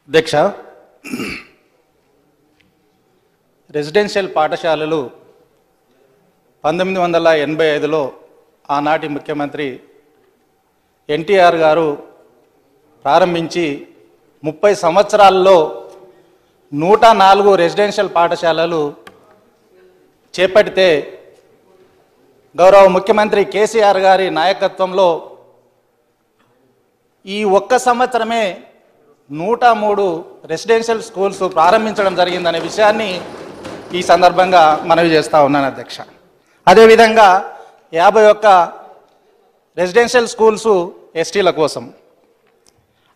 అధ్యక్ష, రెసిడెన్షియల్ పాఠశాలలు 1985లో ఆనాటి ముఖ్యమంత్రి ఎన్టీఆర్ గారు ప్రారంభించి 30 సంవత్సరాల్లో 104 రెసిడెన్షియల్ పాఠశాలలు చేపడితే గౌరవ ముఖ్యమంత్రి కేసీఆర్ గారి నాయకత్వంలో ఈ ఒక్క సంవత్సరమే 103 రెసిడెన్షియల్ స్కూల్స్ ప్రారంభించడం జరిగిందనే విషయాన్ని ఈ సందర్భంగా మనవి చేస్తూ ఉన్నాను అధ్యక్ష. అదేవిధంగా 51 రెసిడెన్షియల్ స్కూల్స్ ఎస్టీల కోసం.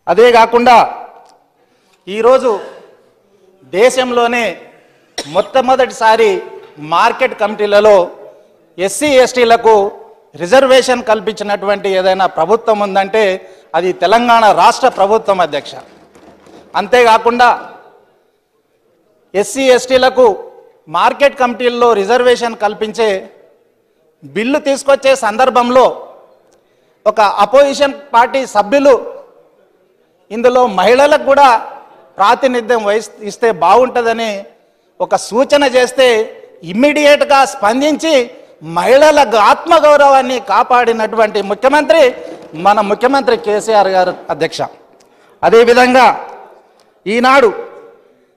అదే కాకుండా ఈరోజు దేశంలోనే మొట్టమొదటిసారి మార్కెట్ కమిటీలలో ఎస్సీ ఎస్టీలకు రిజర్వేషన్ కల్పించినటువంటి ఏదైనా ప్రభుత్వం ఉందంటే అది తెలంగాణ రాష్ట్ర ప్రభుత్వం అధ్యక్ష. అంతేకాకుండా ఎస్సీ ఎస్టీలకు మార్కెట్ కమిటీల్లో రిజర్వేషన్ కల్పించే బిల్లు తీసుకొచ్చే సందర్భంలో ఒక అపోజిషన్ పార్టీ సభ్యులు ఇందులో మహిళలకు కూడా ప్రాతినిధ్యం ఇస్తే బాగుంటుందని ఒక సూచన చేస్తే ఇమ్మీడియట్గా స్పందించి మహిళల ఆత్మగౌరవాన్ని కాపాడినటువంటి ముఖ్యమంత్రి మన ముఖ్యమంత్రి కేసీఆర్ గారు అధ్యక్ష. అదేవిధంగా ఈనాడు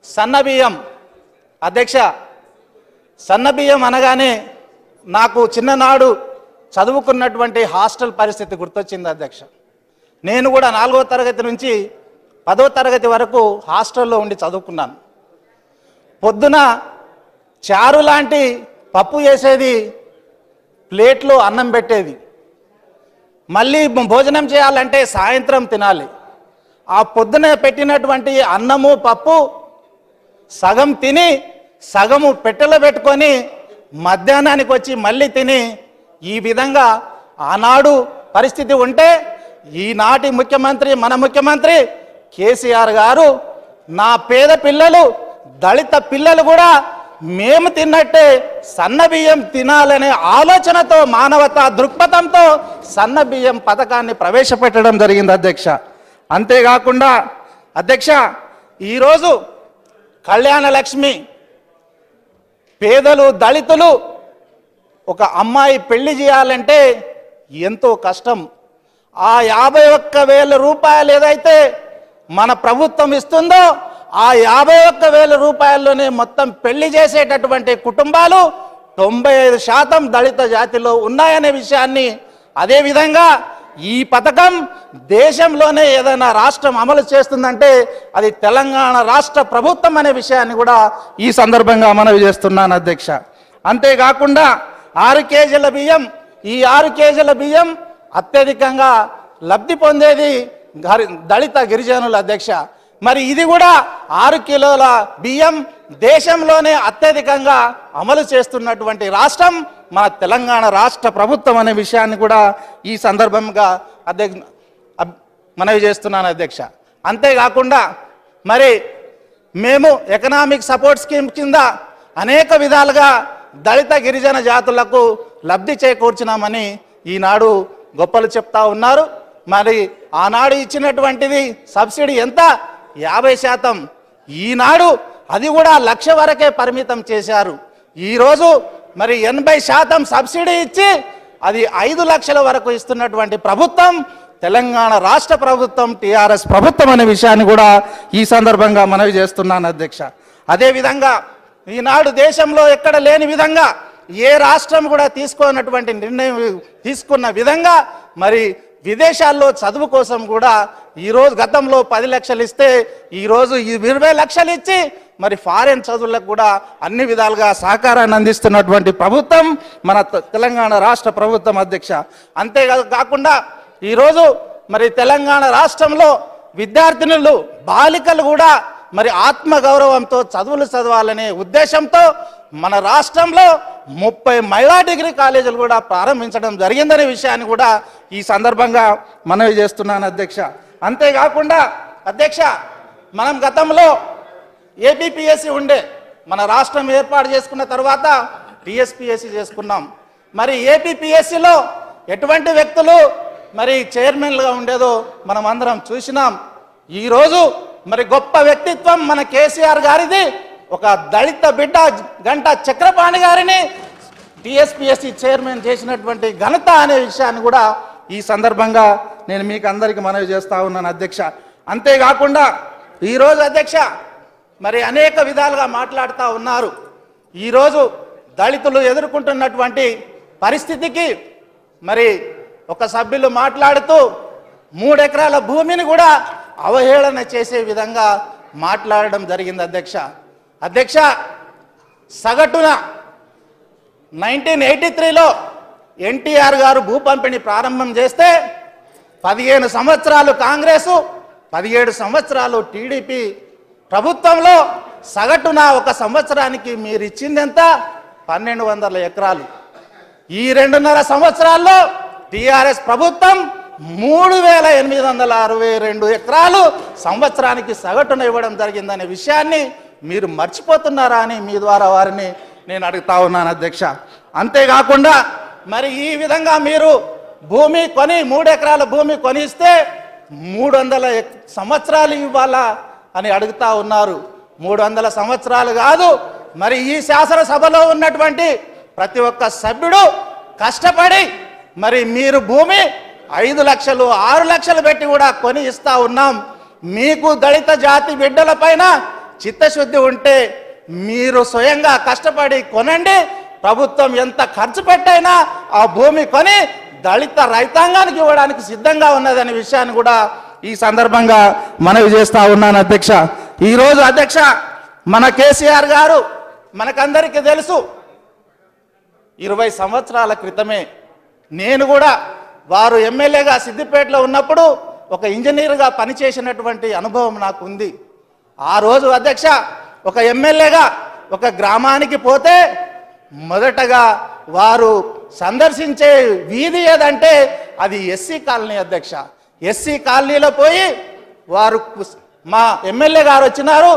సన్నబియ్యం అధ్యక్ష, సన్నబియ్యం అనగానే నాకు చిన్ననాడు చదువుకున్నటువంటి హాస్టల్ పరిస్థితి గుర్తొచ్చింది అధ్యక్ష. నేను కూడా 4వ తరగతి నుంచి 10వ తరగతి వరకు హాస్టల్లో ఉండి చదువుకున్నాను. పొద్దున చారు లాంటి పప్పు వేసేది, ప్లేట్లో అన్నం పెట్టేది, మళ్ళీ భోజనం చేయాలంటే సాయంత్రం తినాలి. ఆ పొద్దున పెట్టినటువంటి అన్నము పప్పు సగం తిని సగము పెట్టెలో పెట్టుకొని మధ్యాహ్నానికి వచ్చి మళ్ళీ తిని ఈ విధంగా ఆనాడు పరిస్థితి ఉంటే ఈనాటి ముఖ్యమంత్రి మన ముఖ్యమంత్రి కేసీఆర్ గారు నా పేద పిల్లలు దళిత పిల్లలు కూడా మేము తిన్నట్టే సన్నబియ్యం తినాలనే ఆలోచనతో మానవతా దృక్పథంతో సన్నబియ్యం పథకాన్ని ప్రవేశపెట్టడం జరిగింది అధ్యక్ష. అంతేకాకుండా అధ్యక్ష, ఈరోజు కళ్యాణ లక్ష్మి పేదలు దళితులు ఒక అమ్మాయి పెళ్లి చేయాలంటే ఎంతో కష్టం. ఆ 51,000 రూపాయలు ఏదైతే మన ప్రభుత్వం ఇస్తుందో ఆ 51,000 రూపాయల్లోనే మొత్తం పెళ్లి చేసేటటువంటి కుటుంబాలు 95% దళిత జాతిలో ఉన్నాయనే విషయాన్ని, అదేవిధంగా ఈ పథకం దేశంలోనే ఏదైనా రాష్ట్రం అమలు చేస్తుందంటే అది తెలంగాణ రాష్ట్ర ప్రభుత్వం అనే విషయాన్ని కూడా ఈ సందర్భంగా మనవి చేస్తున్నాను అధ్యక్ష. అంతేకాకుండా 6 కేజీల బియ్యం, ఈ 6 కేజీల బియ్యం అత్యధికంగా లబ్ధి పొందేది దళిత గిరిజనుల అధ్యక్ష. మరి ఇది కూడా 6 కిలోల బియ్యం దేశంలోనే అత్యధికంగా అమలు చేస్తున్నటువంటి రాష్ట్రం మన తెలంగాణ రాష్ట్ర ప్రభుత్వం అనే విషయాన్ని కూడా ఈ సందర్భంగా మనవి చేస్తున్నాను అధ్యక్ష. అంతేకాకుండా మరి మేము ఎకనామిక్ సపోర్ట్ స్కీమ్ కింద అనేక విధాలుగా దళిత గిరిజన జాతులకు లబ్ధి చేకూర్చినామని ఈనాడు గొప్పలు చెప్తా ఉన్నారు. మరి ఆనాడు ఇచ్చినటువంటిది సబ్సిడీ ఎంత? 50%. ఈనాడు అది కూడా 1,00,000 వరకే పరిమితం చేశారు. ఈరోజు మరి 80% సబ్సిడీ ఇచ్చి అది 5 లక్షల వరకు ఇస్తున్నటువంటి ప్రభుత్వం తెలంగాణ రాష్ట్ర ప్రభుత్వం, టీఆర్ఎస్ ప్రభుత్వం అనే విషయాన్ని కూడా ఈ సందర్భంగా మనవి చేస్తున్నాను అధ్యక్ష. అదేవిధంగా ఈనాడు దేశంలో ఎక్కడ లేని విధంగా ఏ రాష్ట్రం కూడా తీసుకోనటువంటి నిర్ణయం తీసుకున్న విధంగా మరి విదేశాల్లో చదువు కోసం కూడా ఈరోజు గతంలో 10 లక్షలు ఇస్తే ఈరోజు 20 లక్షలు ఇచ్చి మరి ఫారెన్ చదువులకు కూడా అన్ని విధాలుగా సహకారాన్ని అందిస్తున్నటువంటి ప్రభుత్వం మన తెలంగాణ రాష్ట్ర ప్రభుత్వం అధ్యక్ష. అంతేకాకుండా ఈరోజు మరి తెలంగాణ రాష్ట్రంలో విద్యార్థినులు బాలికలు కూడా మరి ఆత్మగౌరవంతో చదువులు చదవాలనే ఉద్దేశంతో మన రాష్ట్రంలో 30 మహిళా డిగ్రీ కాలేజీలు కూడా ప్రారంభించడం జరిగిందనే విషయాన్ని కూడా ఈ సందర్భంగా మనవి చేస్తున్నాను అధ్యక్ష. అంతేకాకుండా అధ్యక్ష, మనం గతంలో ఏపీపీఎస్సీ ఉండే, మన రాష్ట్రం ఏర్పాటు చేసుకున్న తర్వాత టీఎస్పీఎస్సీ చేసుకున్నాం. మరి ఏపీపీఎస్సీలో ఎటువంటి వ్యక్తులు మరి చైర్మన్లుగా ఉండేదో మనం అందరం చూసినాం. ఈరోజు మరి గొప్ప వ్యక్తిత్వం మన కేసీఆర్ గారిది. ఒక దళిత బిడ్డ గంటా చక్రపాణి గారిని టీఎస్పీఎస్సీ చైర్మన్ చేసినటువంటి ఘనత అనే విషయాన్ని కూడా ఈ సందర్భంగా నేను మీకు అందరికీ మనవి చేస్తా ఉన్నాను అధ్యక్ష. అంతేకాకుండా ఈరోజు అధ్యక్ష మరి అనేక విధాలుగా మాట్లాడుతూ ఉన్నారు. ఈరోజు దళితులు ఎదుర్కొంటున్నటువంటి పరిస్థితికి మరి ఒక సభ్యులు మాట్లాడుతూ 3 ఎకరాల భూమిని కూడా అవహేళన చేసే విధంగా మాట్లాడడం జరిగింది అధ్యక్ష. సగటున 1983లో ఎన్టీఆర్ గారు భూ పంపిణీ ప్రారంభం చేస్తే 15 సంవత్సరాలు కాంగ్రెసు, 17 సంవత్సరాలు టీడీపీ ప్రభుత్వంలో సగటున ఒక సంవత్సరానికి మీరు ఇచ్చింది ఎంత? 1200 ఎకరాలు. ఈ 2.5 సంవత్సరాల్లో టీఆర్ఎస్ ప్రభుత్వం 3862 ఎకరాలు సంవత్సరానికి సగటున ఇవ్వడం జరిగిందనే విషయాన్ని మీరు మర్చిపోతున్నారా అని మీ ద్వారా వారిని నేను అడుగుతా ఉన్నాను అధ్యక్ష. అంతేకాకుండా మరి ఈ విధంగా మీరు భూమి కొని 3 ఎకరాల భూమి కొనిస్తే 300 సంవత్సరాలు ఇవ్వాలా అని అడుగుతా ఉన్నారు. 300 సంవత్సరాలు కాదు, మరి ఈ శాసనసభలో ఉన్నటువంటి ప్రతి ఒక్క సభ్యుడు కష్టపడి మరి మీరు భూమి 5 లక్షలు 6 లక్షలు పెట్టి కూడా కొని ఇస్తా ఉన్నాం. మీకు దళిత జాతి బిడ్డల పైన చిత్తశుద్ధి ఉంటే మీరు స్వయంగా కష్టపడి కొనండి. ప్రభుత్వం ఎంత ఖర్చు పెట్టైనా ఆ భూమి కొని దళిత రైతాంగానికి ఇవ్వడానికి సిద్ధంగా ఉన్నదనే విషయాన్ని కూడా ఈ సందర్భంగా మనవి చేస్తా ఉన్నాను అధ్యక్ష. ఈరోజు అధ్యక్ష మన కేసీఆర్ గారు మనకందరికీ తెలుసు, 20 సంవత్సరాల క్రితమే నేను కూడా వారు ఎమ్మెల్యేగా సిద్దిపేటలో ఉన్నప్పుడు ఒక ఇంజనీర్గా పనిచేసినటువంటి అనుభవం నాకు ఉంది. ఆ రోజు అధ్యక్ష ఒక ఎమ్మెల్యేగా ఒక గ్రామానికి పోతే మొదటగా వారు సందర్శించే వీధి ఏదంటే అది ఎస్సీ కాలనీ అధ్యక్ష. ఎస్సీ కాలనీలో పోయి వారు మా ఎమ్మెల్యే గారు వచ్చినారు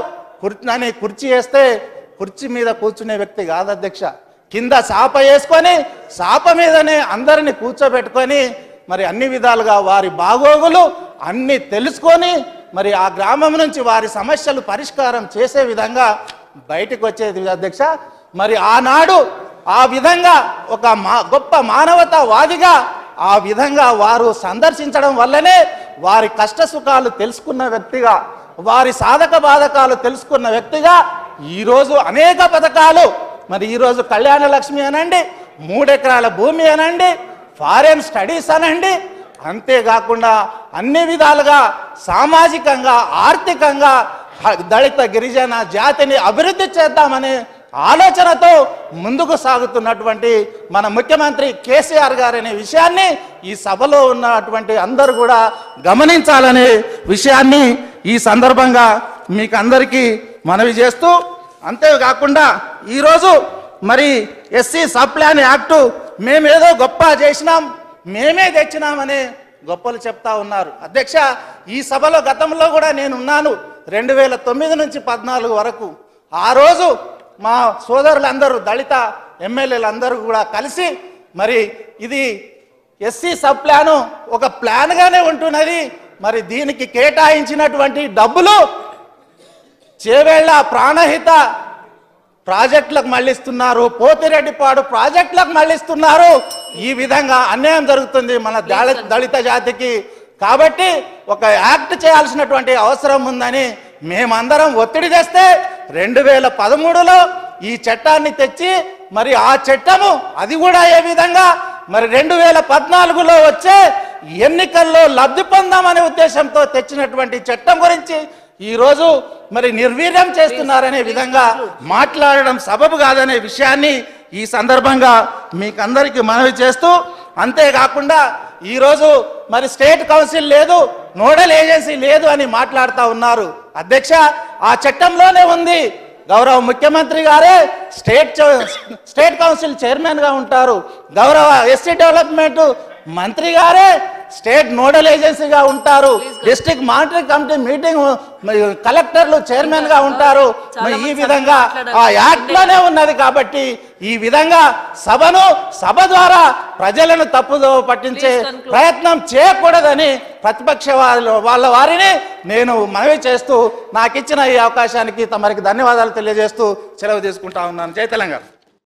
అని కుర్చీ వేస్తే కుర్చీ మీద కూర్చునే వ్యక్తి కాదు అధ్యక్ష. కింద సాప వేసుకొని సాప మీదనే అందరిని కూర్చోబెట్టుకొని మరి అన్ని విధాలుగా వారి బాగోగులు అన్నీ తెలుసుకొని మరి ఆ గ్రామం నుంచి వారి సమస్యలు పరిష్కారం చేసే విధంగా బయటకు వచ్చేది అధ్యక్ష. మరి ఆనాడు ఆ విధంగా ఒక గొప్ప మానవతావాదిగా ఆ విధంగా వారు సందర్శించడం వల్లనే వారి కష్ట సుఖాలు తెలుసుకున్న వ్యక్తిగా, వారి సాధక బాధకాలు తెలుసుకున్న వ్యక్తిగా ఈరోజు అనేక పథకాలు మరి ఈరోజు కళ్యాణ లక్ష్మి అనండి, 3 ఎకరాల భూమి అనండి, ఫారెన్ స్టడీస్ అనండి, అంతేకాకుండా అన్ని విధాలుగా సామాజికంగా ఆర్థికంగా దళిత గిరిజన జాతిని అభివృద్ధి చేద్దామనే ఆలోచనతో ముందుకు సాగుతున్నటువంటి మన ముఖ్యమంత్రి కేసీఆర్ గారు అనే విషయాన్ని ఈ సభలో ఉన్నటువంటి అందరూ కూడా గమనించాలనే విషయాన్ని ఈ సందర్భంగా మీకు అందరికీ మనవి చేస్తూ, అంతేకాకుండా ఈరోజు మరి ఎస్సీ సబ్ ప్లాన్ యాక్టు మేమేదో గొప్ప చేసినాం, మేమే తెచ్చినామనే గొప్పలు చెప్తా ఉన్నారు అధ్యక్ష. ఈ సభలో గతంలో కూడా నేను ఉన్నాను 2009 నుంచి 14 వరకు. ఆ రోజు మా సోదరులందరూ దళిత ఎమ్మెల్యేలందరూ కూడా కలిసి మరి ఇది ఎస్సీ సబ్ ప్లాను ఒక ప్లాన్గానే ఉంటున్నది, మరి దీనికి కేటాయించినటువంటి డబ్బులు చేవేళ్ల ప్రాణహిత ప్రాజెక్టులకు మళ్ళిస్తున్నారు, పోతిరెడ్డిపాడు ప్రాజెక్టులకు మళ్ళిస్తున్నారు. ఈ విధంగా అన్యాయం జరుగుతుంది మన దళిత జాతికి. కాబట్టి ఒక యాక్ట్ చేయాల్సినటువంటి అవసరం ఉందని మేమందరం ఒత్తిడి తెస్తే 2013లో ఈ చట్టాన్ని తెచ్చి మరి ఆ చట్టము అది కూడా ఏ విధంగా మరి 2014లో వచ్చే ఎన్నికల్లో లబ్ధి పొందామనే ఉద్దేశంతో తెచ్చినటువంటి చట్టం గురించి ఈరోజు మరి నిర్వీర్యం చేస్తున్నారనే విధంగా మాట్లాడడం సబబు కాదనే విషయాన్ని ఈ సందర్భంగా మీకు అందరికీ మనవి చేస్తూ, అంతేకాకుండా ఈరోజు మరి స్టేట్ కౌన్సిల్ లేదు, నోడల్ ఏజెన్సీ లేదు అని మాట్లాడుతూ ఉన్నారు అధ్యక్ష. ఆ చట్టంలోనే ఉంది, గౌరవ ముఖ్యమంత్రి గారే స్టేట్ కౌన్సిల్ చైర్మన్గా ఉంటారు, గౌరవ ఎస్సీ డెవలప్మెంట్ మంత్రి గారే స్టేట్ నోడల్ ఏజెన్సీగా ఉంటారు, డిస్ట్రిక్ట్ మానిటరింగ్ కమిటీ మీటింగ్ కలెక్టర్లు చైర్మన్ గా ఉంటారు. ఈ విధంగా ఆ యాక్ట్ లోనే ఉన్నది. కాబట్టి ఈ విధంగా సభ ద్వారా ప్రజలను తప్పుదో పట్టించే ప్రయత్నం చేయకూడదని ప్రతిపక్ష వాళ్ళ వారిని నేను మనవి చేస్తూ నాకు ఇచ్చిన ఈ అవకాశానికి తమరికి ధన్యవాదాలు తెలియజేస్తూ సెలవు తీసుకుంటా ఉన్నాను. జై తెలంగాణ.